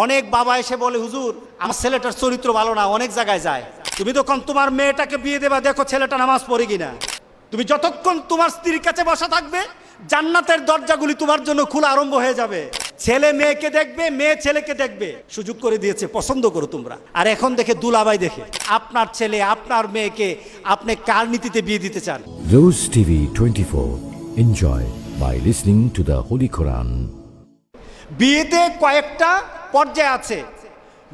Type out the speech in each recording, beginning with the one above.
অনেক বাবা এসে বলে, হুজুর আমার ছেলেটার চরিত্র ভালো না, অনেক জায়গায় যায়। তুমি যখন তোমার মেয়েটাকে বিয়ে দেবা, দেখো ছেলেটা নামাজ পড়ে কিনা। তুমি যতক্ষণ তোমার স্ত্রীর কাছে বসা থাকবে, জান্নাতের দরজাগুলি তোমার জন্য খোলা আরম্ভ হয়ে যাবে। ছেলে মেয়েকে দেখবে, মেয়ে ছেলেকে দেখবে। সুযোগ করে দিয়েছে, পছন্দ করো তোমরা। আর এখন দেখে দুলাভাই দেখে আপনার ছেলে আপনার মেয়েকে আপনি কার নীতিতে বিয়ে দিতে চান? Rose TV 24. Enjoy by listening to the Holy Quran. বিয়েতে কয়েকটা পর্যায় আছে।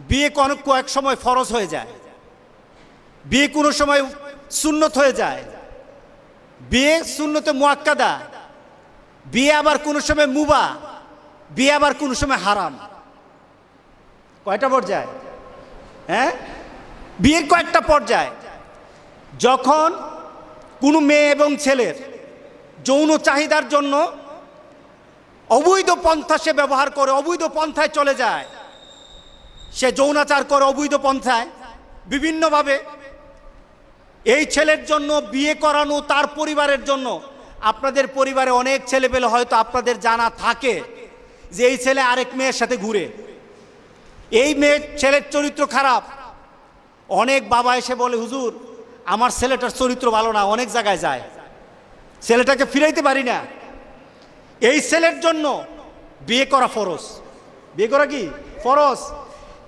বিয়ে কয়েক সময় ফরজ হয়ে যায়, বিয়ে কোনো সময় সুন্নত হয়ে যায়, বিয়ে সুন্নতে মুআক্কাদা, বিয়ে আবার কোনো সময় মুবা, বিয়ে আবার কোনো সময় হারাম। কয়টা পর্যায়? হ্যাঁ, বিয়ের কয়েকটা পর্যায়। যখন কোনো মেয়ে এবং ছেলের যৌন চাহিদার জন্য অবৈধ পন্থা সে ব্যবহার করে, অবৈধ পন্থায় চলে যায়, সে যৌনাচার করে অবৈধ পন্থায় বিভিন্নভাবে। এই ছেলের জন্য বিয়ে করানো তার পরিবারের জন্য, আপনাদের পরিবারে অনেক ছেলে পেলে হয়তো আপনাদের জানা থাকে যে এই ছেলে আরেক মেয়ের সাথে ঘুরে, এই মেয়ের ছেলের চরিত্র খারাপ। অনেক বাবা এসে বলে, হুজুর আমার ছেলেটার চরিত্র ভালো না, অনেক জায়গায় যায়, ছেলেটাকে ফিরাইতে পারি না। এই ছেলের জন্য বিয়ে করা ফরজ। বিয়ে করা কি ফরজ?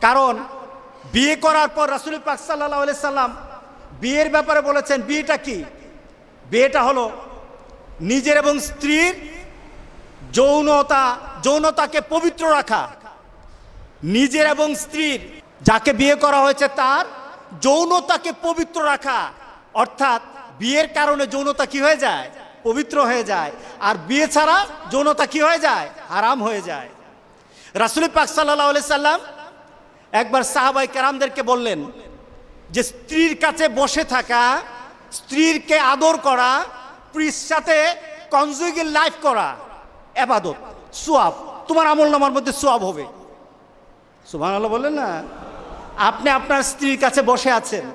কারণ বিয়ে করার পর রাসূল পাক সাল্লাল্লাহু আলাইহি সাল্লাম বিয়ের ব্যাপারে বলেছেন, বিয়েটা কি? বিয়েটা হলো নিজের এবং স্ত্রীর যৌনতাকে পবিত্র রাখা। নিজের এবং স্ত্রীর, যাকে বিয়ে করা হয়েছে তার যৌনতাকে পবিত্র রাখা। অর্থাৎ বিয়ের কারণে যৌনতা কি হয়ে যায়? পবিত্র হয়ে যায়। আর বিয়ে ছাড়া যৌনতা কি হয়ে যায়? হারাম হয়ে যায়। রাসূল পাক সাল্লাল্লাহু আলাইহি সাল্লাম একবার সাহাবায়ে কেরামদেরকে বললেন যে স্ত্রীর কাছে বসে থাকা, স্ত্রীকে আদর করা, স্ত্রীর সাথে কনজুগেল লাইফ করা ইবাদত, সওয়াব, তোমার আমলনামার মধ্যে সওয়াব হবে। সুবহানাল্লাহ বলেন না? আপনি আপনার স্ত্রীর কাছে বসে আছেন,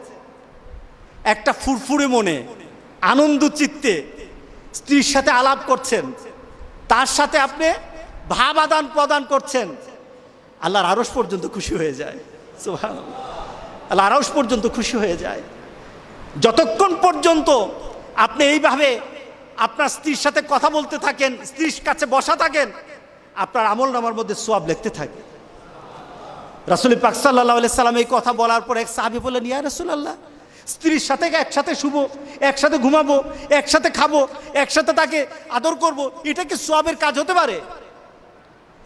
একটা ফুরফুরে মনে, আনন্দ চিত্তে স্ত্রীর সাথে আলাপ করছেন, তার সাথে আপনি ভাব আদান প্রদান করছেন, আল্লাহর আরশ পর্যন্ত খুশি হয়ে যায়। সুবহানাল্লাহ, আল্লাহর আরশ পর্যন্ত খুশি হয়ে যায়। যতক্ষণ পর্যন্ত আপনি এইভাবে আপনার স্ত্রীর সাথে কথা বলতে থাকেন, স্ত্রীর কাছে বসা থাকেন, আপনার আমলনামার মধ্যে সওয়াব লিখতে থাকে। রাসূল পাক সাল্লাল্লাহু আলাইহি সাল্লাম এই কথা বলার পর এক সাহাবী বললেন, ইয়া রাসূলুল্লাহ, স্ত্রীর সাথে একসাথে শুবো, একসাথে ঘুমাবো, একসাথে খাবো, একসাথে তাকে আদর করব, এটা কি সওয়াবের কাজ হতে পারে?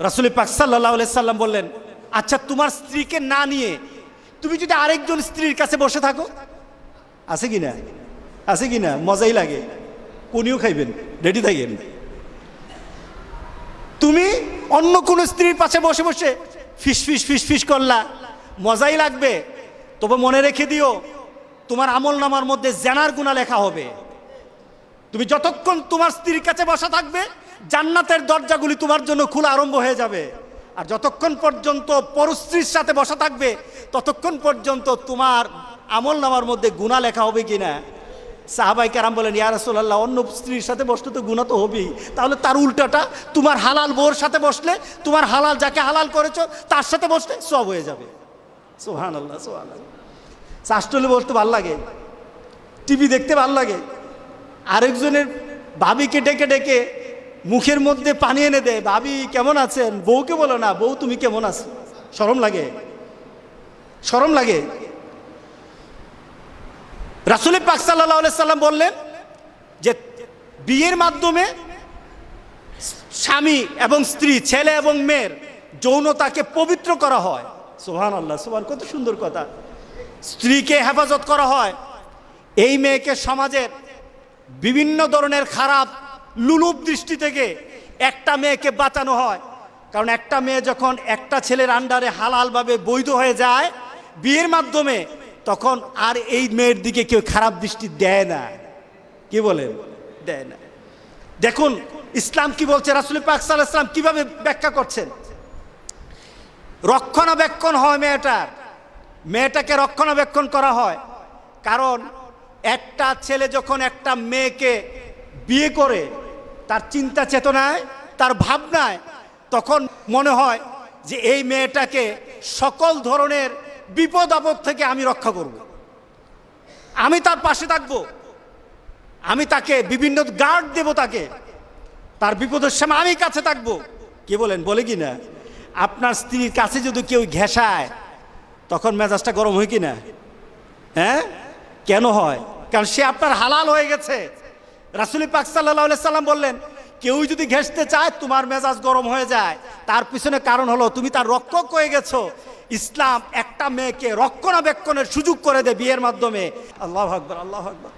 রাসূল পাক সাল্লাল্লাহু আলাইহি সাল্লাম বললেন, আচ্ছা তোমার স্ত্রীকে না নিয়ে তুমি যদি আরেকজন স্ত্রীর কাছে বসে থাকো, আছে কিনা? আছে কিনা? মজাই লাগে, কোনিও খাইবেন, রেডি থাকেন। তুমি অন্য কোন স্ত্রীর পাশে বসে বসে ফিস ফিস ফিস ফিস করলা, মজাই লাগবে, তবে মনে রেখে দিও তোমার আমলনামার মধ্যে জেনার গুনাহ লেখা হবে। তুমি যতক্ষণ তোমার স্ত্রীর কাছে বসা থাকবে, জান্নাতের দরজাগুলি তোমার জন্য খোলা আরম্ভ হয়ে যাবে। আর যতক্ষণ পর্যন্ত পরস্ত্রীর সাথে বসা থাকবে, ততক্ষণ পর্যন্ত তোমার আমলনামার মধ্যে গুনাহ লেখা হবে কিনা? সাহাবায়ে কেরাম বলেন, ইয়া রাসূলুল্লাহ, অন্য স্ত্রীর সাথে বসলে তো গুনাহ তো হবেই, তাহলে তার উল্টাটা তোমার হালাল বউর সাথে বসলে, তোমার হালাল যাকে হালাল করেছো তার সাথে বসলে সওয়াব হয়ে যাবে। সুবহানাল্লাহ, সুবহানাল্লাহ। চাষটলে বসতে ভাল লাগে, টিভি দেখতে ভাল লাগে, আরেকজনের ভাবিকে ডেকে ডেকে মুখের মধ্যে পানি এনে দেয়, ভাবি কেমন আছেন? বউকে বলো না, বউ তুমি কেমন আছো? শরম লাগে, শরম লাগে। রাসূল পাক সাল্লাল্লাহু আলাইহি সাল্লাম বললেন যে বিয়ের মাধ্যমে স্বামী এবং স্ত্রী, ছেলে এবং মেয়ের যৌনতাকে পবিত্র করা হয়। সুবহানাল্লাহ, সুবহান, কত সুন্দর কথা। স্ত্রীকে হেফাজত করা হয়, এই মেয়েকে সমাজের বিভিন্ন ধরনের খারাপ লুলুপ দৃষ্টি থেকে একটা মেয়েকে বাঁচানো হয়। কারণ একটা মেয়ে যখন একটা ছেলের আন্ডারে হালালভাবে বৈধ হয়ে যায় বিয়ের মাধ্যমে, তখন আর এই মেয়ের দিকে কেউ খারাপ দৃষ্টি দেয় না। কি বলেন? দেয় না। দেখুন ইসলাম কি বলছে, রাসূল পাক সাল্লাল্লাহু আলাইহি ওয়াসাল্লাম কিভাবে ব্যাখ্যা করছেন। রক্ষণাবেক্ষণ হয় মেয়েটাকে রক্ষণাবেক্ষণ করা হয়। কারণ একটা ছেলে যখন একটা মেয়েকে বিয়ে করে, তার চিন্তা চেতনায়, তার ভাবনায় তখন মনে হয় যে এই মেয়েটাকে সকল ধরনের বিপদ আপদ থেকে আমি রক্ষা করব, আমি তার পাশে থাকব, আমি তাকে বিভিন্ন গার্ড দেব, তাকে তার বিপদের সময় আমি কাছে থাকব। কি বলেন, বলে কি না? আপনার স্ত্রীর কাছে যদি কেউ ঘেঁষায় তখন মেজাজটা গরম হয় কি না? হ্যাঁ, কেন হয়? কারণ সে আপনার হালাল হয়ে গেছে। রাসূল পাক সাল্লাল্লাহু আলাইহি সাল্লাম বললেন, কেউ যদি ঘেঁষতে চায় তোমার মেজাজ গরম হয়ে যায়, তার পিছনে কারণ হলো তুমি তার রক্ষক হয়ে গেছো। ইসলাম একটা মেয়েকে রক্ষণাবেক্ষণের সুযোগ করে দেয় বিয়ের মাধ্যমে। আল্লাহু আকবার, আল্লাহু আকবার।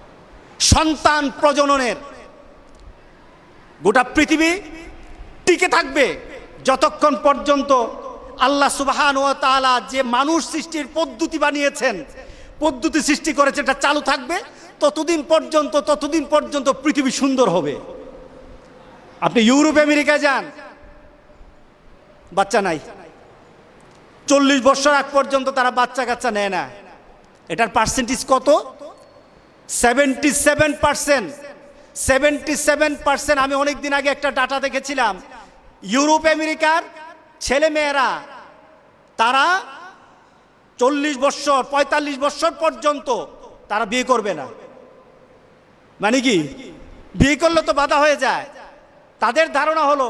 সন্তান প্রজননের গোটা পৃথিবী টিকে থাকবে যতক্ষণ পর্যন্ত আল্লাহ সুবহানাহু ওয়া তাআলা যে মানুষ সৃষ্টির পদ্ধতি বানিয়েছেন, পদ্ধতি সৃষ্টি করেছে, এটা চালু থাকবে ততদিন পর্যন্ত পৃথিবী সুন্দর হবে। আপনি ইউরোপ আমেরিকায় যান, বাচ্চা নাই, 40 বছর আগ পর্যন্ত তারা বাচ্চা কাচ্চা নেয় না। এটার পার্সেন্টেজ কত? 77%। 77%। আমি অনেক দিন আগে একটা ডাটা দেখেছিলাম, ইউরোপ আমেরিকার ছেলে মেয়েরা তারা 40 বছর 45 বছর পর্যন্ত তারা বিয়ে করবে না। মানে কি, বিয়ে করলে তো বাধা হয়ে যায়। তাদের ধারণা হলো,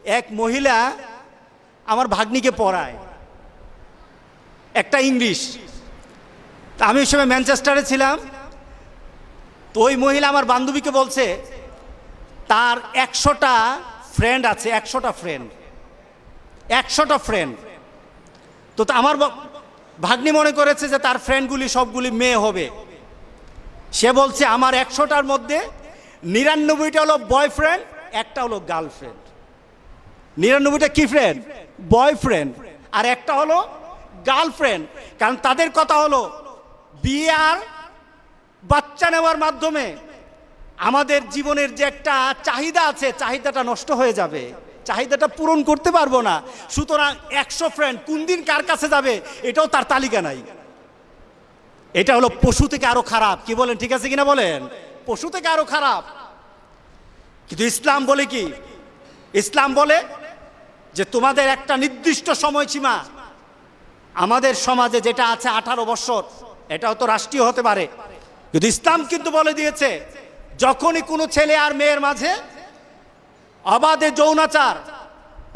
এক মহিলা আমার ভাগ্নিকে পড়ায় একটা ইংলিশ, আমি ওই সময় ম্যানচেস্টারে ছিলাম। তো ওই মহিলা আমার বান্ধবীকে বলছে তার 100টা ফ্রেন্ড আছে, 100টা ফ্রেন্ড। তো আমার ভাগ্নি মনে করেছে যে তার ফ্রেন্ডগুলি সবগুলি মেয়ে হবে। সে বলছে আমার 100টার মধ্যে 99টা হলো বয়ফ্রেন্ড, একটা হলো গার্লফ্রেন্ড। 99টা কি ফ্রেন্ড? বয়ফ্রেন্ড। আর একটা হলো গার্লফ্রেন্ড। কারণ তাদের কথা হলো বিয়ে আর বাচ্চা নেওয়ার মাধ্যমে আমাদের জীবনের যে একটা চাহিদা আছে, চাহিদাটা নষ্ট হয়ে যাবে, চাহিদাটা পূরণ করতে পারবো না। সুতরাং 100 ফ্রেন্ড কোন দিন কার কাছে যাবে এটাও তার তালিকা নাই। এটা হলো পশু থেকে আরো খারাপ। কি বলেন, ঠিক আছে কিনা বলেন? পশু থেকে আরো খারাপ। কিন্তু ইসলাম বলে কি? ইসলাম বলে যে তোমাদের একটা নির্দিষ্ট সময়সীমা, আমাদের সমাজে যেটা আছে 18 বছর, এটাও তো রাষ্ট্রীয় হতে পারে, কিন্তু ইসলাম কিন্তু বলে দিয়েছে যখনই কোনো ছেলে আর মেয়ের মাঝে অবাধে যৌনাচার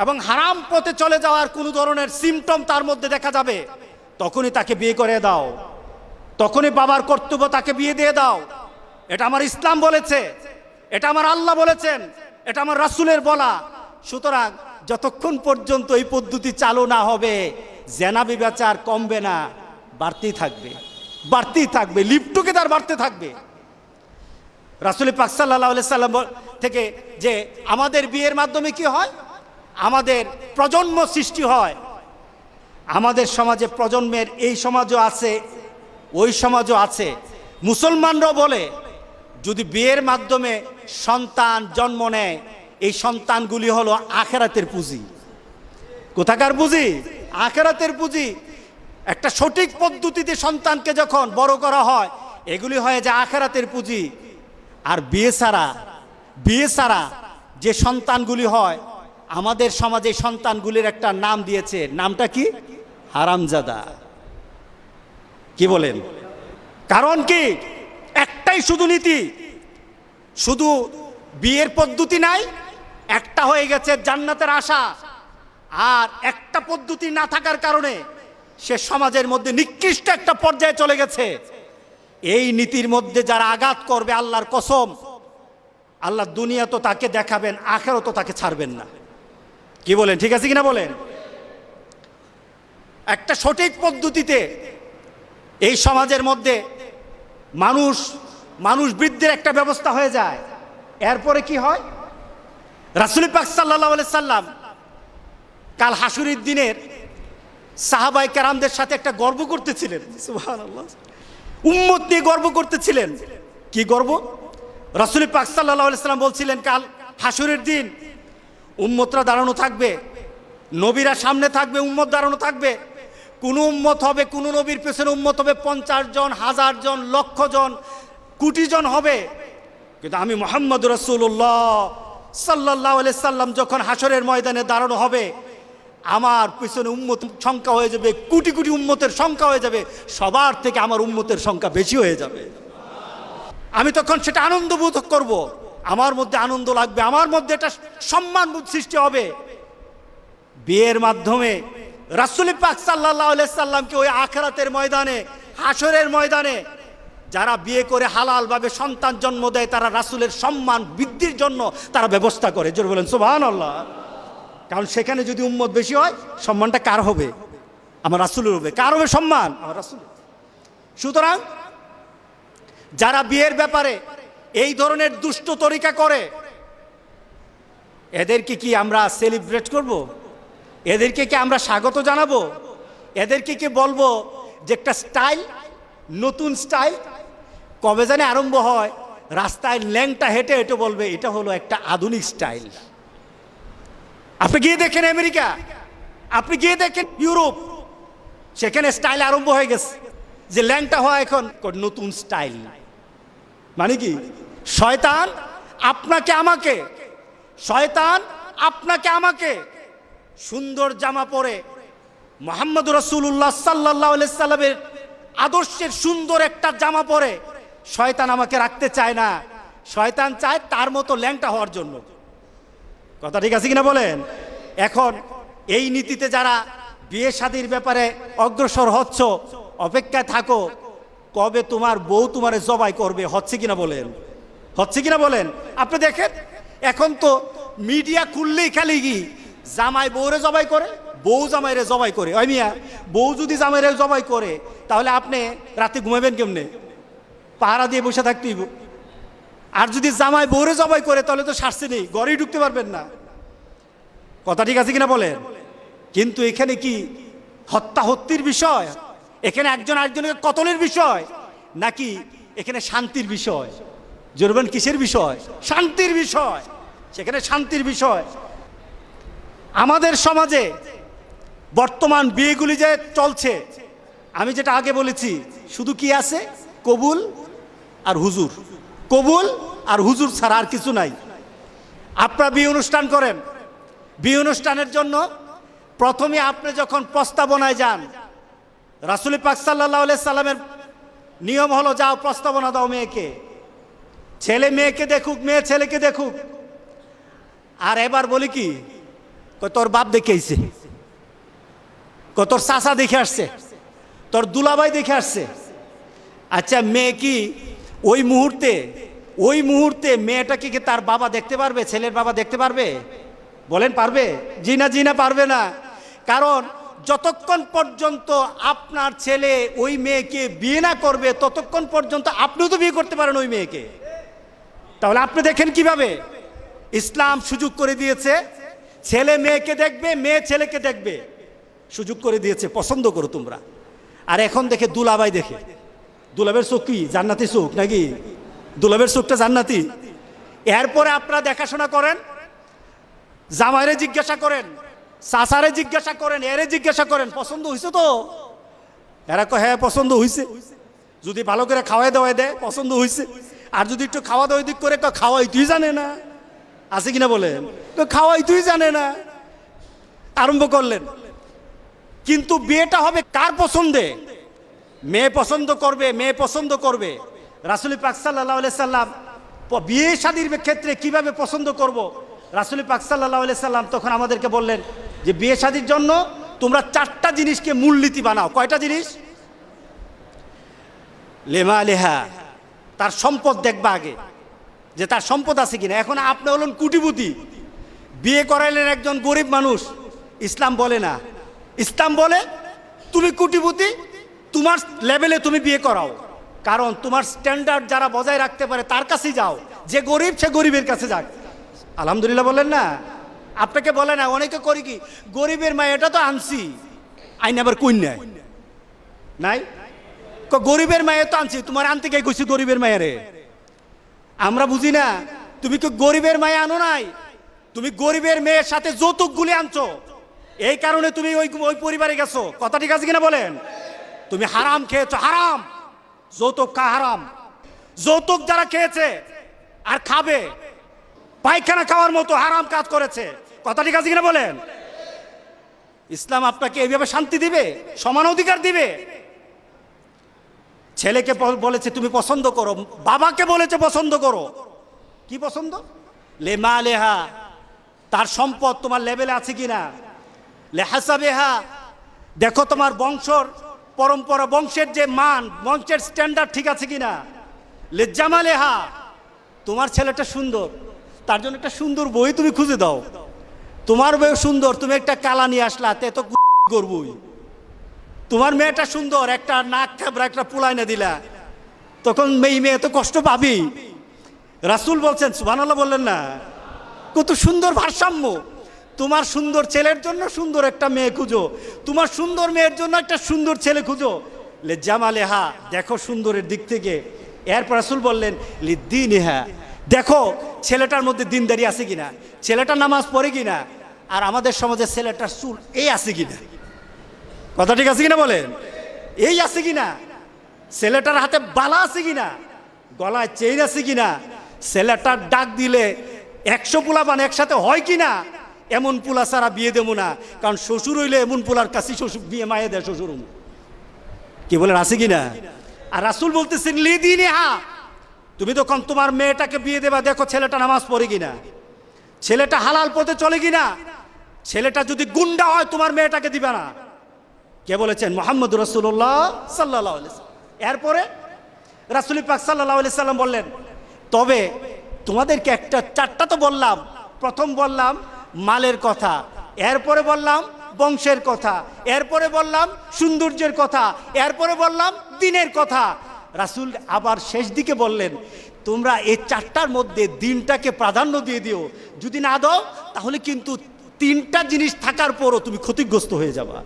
এবং হারাম পথে চলে যাওয়ার কোনো ধরনের সিমটম তার মধ্যে দেখা যাবে, তখনই তাকে বিয়ে করে দাও, তখনই বাবার কর্তব্য তাকে বিয়ে দিয়ে দাও। এটা আমার ইসলাম বলেছে, এটা আমার আল্লাহ বলেছেন, এটা আমার রাসূলের বলা। সুতরাং যতক্ষণ পর্যন্ত এই পদ্ধতি চালু না হবে জেনা ব্যভিচার কমবে না, বাড়তেই থাকবে, লিপ্টকে তার বাড়তে থাকবে। রাসূল পাক সাল্লাল্লাহু আলাইহি সাল্লাম থেকে যে আমাদের বিয়ের মাধ্যমে কি হয়, আমাদের প্রজন্ম সৃষ্টি হয়। আমাদের সমাজে প্রজন্মের এই সমাজও আছে, ওই সমাজও আছে। মুসলমানরাও বলে যদি বিয়ের মাধ্যমে সন্তান জন্ম নেয়, এই সন্তানগুলি হলো আখিরাতের পুঁজি। কোথাকার পুঁজি? আখিরাতের পুঁজি। একটা সঠিক পদ্ধতিতে সন্তানকে যখন বড় করা হয়, এগুলি হয় যে আখিরাতের পুঁজি। আর বিয়ে ছাড়া যে সন্তানগুলি হয়, আমাদের সমাজে সন্তানগুলির একটা নাম দিয়েছে, নামটা কি? হারামজাদা। কি বলেন? কারণ কি? একটাই শুধু নীতি, শুধু বিয়ের পদ্ধতি নাই, একটা হয়ে গেছে জান্নাতের আশা। আর একটা পদ্ধতি না থাকার কারণে সে সমাজের মধ্যে নিকৃষ্ট একটা পর্যায়ে চলে গেছে। এই নীতির মধ্যে যারা আঘাত করবে, আল্লাহর কসম, আল্লাহ দুনিয়া তো তাকে দেখাবেন, আখিরাত তো তাকে ছাড়বেন না। কি বলেন, ঠিক আছে কিনা বলেন? একটা সঠিক পদ্ধতিতে এই সমাজের মধ্যে মানুষ বৃদ্ধির একটা ব্যবস্থা হয়ে যায়। এরপরে কি হয়? রাসূল পাক সাল্লাল্লাহু আলাইহি সাল্লাম কাল হাসুরের দিনের সাহাবায়ে কেরামদের সাথে একটা গর্ব করতেছিলেন। সুবহানাল্লাহ, উম্মত নিয়ে গর্ব করতেছিলেন। কি গর্ব? রাসূল পাক সাল্লাল্লাহু আলাইহি সাল্লাম বলছিলেন কাল হাসুরের দিন উম্মতরা দাঁড়ানো থাকবে, নবীরা সামনে থাকবে, উম্মত দাঁড়ানো থাকবে। কোন উম্মত হবে, কোন নবীর পেছনে উম্মত হবে 50 জন, 1000 জন, লক্ষ জন, কোটি জন হবে। কিন্তু আমি মুহাম্মদুর রাসূলুল্লাহ সাল্লাল্লাহু আলাইহি সাল্লাম যখন হাসরের ময়দানে দাঁড়ানো হবে, আমার পিছনে উম্মত সংখ্যা হয়ে যাবে, কোটি কোটি উম্মতের সংখ্যা হয়ে যাবে, সবার থেকে আমার উম্মতের সংখ্যা বেশি হয়ে যাবে। আমি তখন সেটা আনন্দ বোধ করব, আমার মধ্যে আনন্দ লাগবে, আমার মধ্যে একটা সম্মান বোধ সৃষ্টি হবে। বিয়ের মাধ্যমে রাসূল পাক সাল্লাল্লাহু আলাইহি সাল্লামকে ওই আখিরাতের ময়দানে, হাসরের ময়দানে যারা বিয়ে করে হালালভাবে সন্তান জন্ম দেয়, তারা রাসূলের সম্মান বৃদ্ধির জন্য তারা ব্যবস্থা করে। জোরে বলেন সুবহানাল্লাহ। কারণ সেখানে যদি উম্মত বেশি হয়, সম্মানটা কার হবে? আমার রাসূলের হবে। কার হবে সম্মান? আমার রাসূলের। সুতরাং যারা বিয়ের ব্যাপারে এই ধরনের দুষ্ট তরিকা করে, এদেরকে কি আমরা সেলিব্রেট করব? এদেরকে কি আমরা স্বাগত জানাবো? এদেরকে কি বলবো যে একটা স্টাইল, নতুন স্টাইল? কবে জানে আরম্ভ হয়? রাস্তায় ল্যাংটা হেঁটে হেঁটে বলবে এটা হলো একটা আধুনিক স্টাইল। আপনি গিয়ে দেখেন আমেরিকা, আপনি গিয়ে দেখেন ইউরোপ, সেখানে স্টাইল আরম্ভ হয়ে গেছে যে ল্যাংটা হওয়া এখন নতুন স্টাইল। মানে কি? শয়তান আপনাকে আমাকে, শয়তান আপনাকে আমাকে সুন্দর জামা পরে মুহাম্মদ রাসূলুল্লাহ সাল্লাল্লাহু আলাইহি সাল্লামের আদর্শের সুন্দর একটা জামা পরে শয়তান আমাকে রাখতে চায় না। শয়তান চায় তার মতো ল্যাংটা হওয়ার জন্য। কথা ঠিক আছে কিনা বলেন? এখন এই নীতিতে যারা বিয়ে শাদীর ব্যাপারে অগ্রসর হচ্ছ, অপেক্ষায় থাকো কবে তোমার বউ তোমারে জবাই করবে। হচ্ছে কিনা বলেন? হচ্ছে কিনা বলেন? আপনি দেখেন এখন তো মিডিয়া খুললেই খালি কি জামাই বউরে জবাই করে, বউ জামাইরে জবাই করে। ওই মিয়া, বউ যদি জামাইরে জবাই করে তাহলে আপনি রাতে ঘুমাবেন কেমনে? পাহারা দিয়ে বসে থাকতেই। আর যদি জামাই বউরে জবাই করে তাহলে তো শাস্তি নেই, ঘরেই ঢুকতে পারবেন না। কথা ঠিক আছে কিনা বলেন? কিন্তু এখানে কি হত্যা হত্যার বিষয়? এখানে একজন আরেকজনকে কতলের বিষয়, নাকি এখানে শান্তির বিষয়? জোরবেন কিসের বিষয়? শান্তির বিষয়। সেখানে শান্তির বিষয়। আমাদের সমাজে বর্তমান বিয়েগুলি যে চলছে, আমি যেটা আগে বলেছি, শুধু কি আছে? কবুল আর হুজুর। কবুল আর হুজুর ছাড়া আর কিছু নাই। আপনারা বিয়ে অনুষ্ঠান করেন, বিয়ে অনুষ্ঠানের জন্য প্রথমে আপনি যখন প্রস্তাবনায় যান, রাসূল পাক সাল্লাল্লাহু আলাইহি সাল্লামের নিয়ম হলো যাও প্রস্তাবনা দাও মেয়েকে, ছেলে মেয়েকে দেখুক, মেয়ে ছেলেকে দেখুক। আর এবার বলি কি, তোর বাপ দেখে আইছে, তোর চাচা দেখে আসছে, তোর দুলাভাই দেখে আসছে। আচ্ছা, মেয়ে কি ওই মুহূর্তে মেয়েটাকে কি তার বাবা দেখতে পারবে? ছেলের বাবা দেখতে পারবে? বলেন পারবে? জি না পারবে না। কারণ যতক্ষণ পর্যন্ত আপনার ছেলে ওই মেয়েকে বিয়ে না করবে ততক্ষণ পর্যন্ত আপনিও তো বিয়ে করতে পারেন ওই মেয়েকে। তাহলে আপনি দেখেন কিভাবে ইসলাম সুযোগ করে দিয়েছে, ছেলে মেয়েকে দেখবে, মেয়ে ছেলেকে দেখবে, সুযোগ করে দিয়েছে। পছন্দ করো তোমরা। আর এখন দেখে দুলাভাই দেখে, দুলাভের চোখ কি জান্নাতি চোখ নাকি? দুলাভের চোখটা জান্নাতি। এরপরে আপনারা দেখাশোনা করেন, জামাইরে জিজ্ঞাসা করেন, চাচারে জিজ্ঞাসা করেন, এরে জিজ্ঞাসা করেন পছন্দ হয়েছে তো? এরা কয় হ্যাঁ পছন্দ হয়েছে। যদি ভালো করে খাওয়াই দাওয়াই দেয় পছন্দ হয়েছে। আর যদি একটু খাওয়া দাওয়া দিক করে খাওয়াই তুই জানে না, আছে কিনা বলেন? খাওয়াই তুই জানে না, আরম্ভ করলেন। কিন্তু বিয়েটা হবে কার পছন্দে? মেয়ে পছন্দ করবে, মেয়ে পছন্দ করবে। রাসূল পাক সাল্লাল্লাহু আলাইহি সাল্লাম বিয়ে শাদীর ক্ষেত্রে কিভাবে পছন্দ করব, রাসূল পাক সাল্লাল্লাহু আলাইহি সাল্লাম তখন আমাদেরকে বললেন যে বিয়ে শাদীর জন্য তোমরা 4টা জিনিসকে মূলনীতি বানাও। কয়টা জিনিস? লেমা লেহা, তার সম্পদ দেখবা আগে, যে তার সম্পদ আছে কিনা। এখন আপনি হলেন কোটিপতি, বিয়ে করাইলেন একজন গরিব মানুষ, ইসলাম বলে না। ইসলাম বলে তুমি কোটিপতি, তোমার লেভেলে তুমি বিয়ে করাও। কারণ তোমার স্ট্যান্ডার্ড যারা বজায় রাখতে পারে তার কাছেই যাও। যে গরিব সে গরিবের কাছে যাক। আলহামদুলিল্লাহ বলেন না? আপনাকে বলে না, অনেকে করি কি গরিবের মায়ের এটা তো আনছি, আইন আবার কই নাই নাই, গরিবের মায়ের তো আনছি, তোমার আনতে কে কইছি গরিবের মায়েরে? আমরা বুঝি না। তুমি কি গরিবের মায়ে আনো নাই? তুমি গরিবের মেয়ের সাথে যৌতুক গুলি আনছো, এই কারণে তুমি ওই পরিবারে গেছো। কথা ঠিক আছে কিনা বলেন? তুমি হারাম খেয়েছো, হারাম। যৌতুক হারাম। যৌতুক যারা খেয়েছে আর খাবে, পায়খানা খাওয়ার মতো হারাম কাজ করেছে। কথা ঠিক আছে কিনা বলেন? ইসলাম আপনাকে এইভাবে শান্তি দিবে, সমান অধিকার দিবে? ছেলেকে বলেছে তুমি পছন্দ করো, বাবাকে বলেছে পছন্দ করো। কি পছন্দ? লেমা লেহা, তার সম্পদ তোমার লেভেলে আছে কিনা। লেহাসাবেহা, দেখো তোমার বংশর পরম্পরা, বংশের যে মান, বংশের স্ট্যান্ডার্ড ঠিক আছে কিনা। লেজামালেহা, তোমার ছেলেটা সুন্দর, তার জন্য একটা সুন্দর বই তুমি খুঁজে দাও। তোমার বই সুন্দর, তুমি একটা কালা নিয়ে আসলা, তে তো করবই। তোমার মেয়েটা সুন্দর, একটা নাক খাবরা একটা পুলাই না দিলা, তখন মেয়ে তো কষ্ট পাবি। রাসূল বলছেন, সুবহানাল্লাহ বললেন না? কত সুন্দর ভারসাম্য। তোমার সুন্দর ছেলের জন্য সুন্দর একটা মেয়ে খুঁজো, তোমার সুন্দর মেয়ের জন্য একটা সুন্দর ছেলে খুঁজো। লেজামালেহা, দেখো সুন্দরের দিক থেকে। এরপর রাসূল বললেন লিদ্দীনিহা, দেখো ছেলেটার মধ্যে দিনদারি আছে কিনা, ছেলেটা নামাজ পড়ে কিনা, আর আমাদের সমাজে ছেলেটার চুল এই আছে কিনা। কথা ঠিক আছে কিনা বলেন? এই আছে কিনা, ছেলেটার হাতে বালা আছে কিনা, গলায় চেইন আছে কিনা, ছেলেটার ডাক দিলে 100 পোলা বান একসাথে হয় কিনা। এমন পোলা ছাড়া বিয়ে দেবো না, কারণ শ্বশুর হইলে এমন পোলার কাছে শ্বশুর বিয়ে মায়ে দেয় শ্বশুর। কি বলেন, আছে কিনা? আর রাসূল বলতেছেন লিদ্দীনিহা, তুমি তখন তোমার মেয়েটাকে বিয়ে দেবা, দেখো ছেলেটা নামাজ পড়ে কিনা, ছেলেটা হালাল পথে চলে কিনা। ছেলেটা যদি গুন্ডা হয় তোমার মেয়েটাকে দিবে না। কে বলেছেন? মুহাম্মদ রাসূলুল্লাহ সাল্লাল্লাহু আলাইহি ওয়াসাল্লাম। এরপরে রাসূল পাক সাল্লাল্লাহু আলাইহি সাল্লাম বললেন, তবে তোমাদেরকে একটা 4টা তো বললাম। প্রথম বললাম মালের কথা, এরপরে বললাম বংশের কথা, এরপরে বললাম সৌন্দর্যের কথা, এরপরে বললাম দিনের কথা। রাসূল আবার শেষ দিকে বললেন, তোমরা এই 4টার মধ্যে দিনটাকে প্রাধান্য দিয়ে দিও, যদি না দাও তাহলে কিন্তু 3টা জিনিস থাকার পরও তুমি ক্ষতিগ্রস্ত হয়ে যাবা।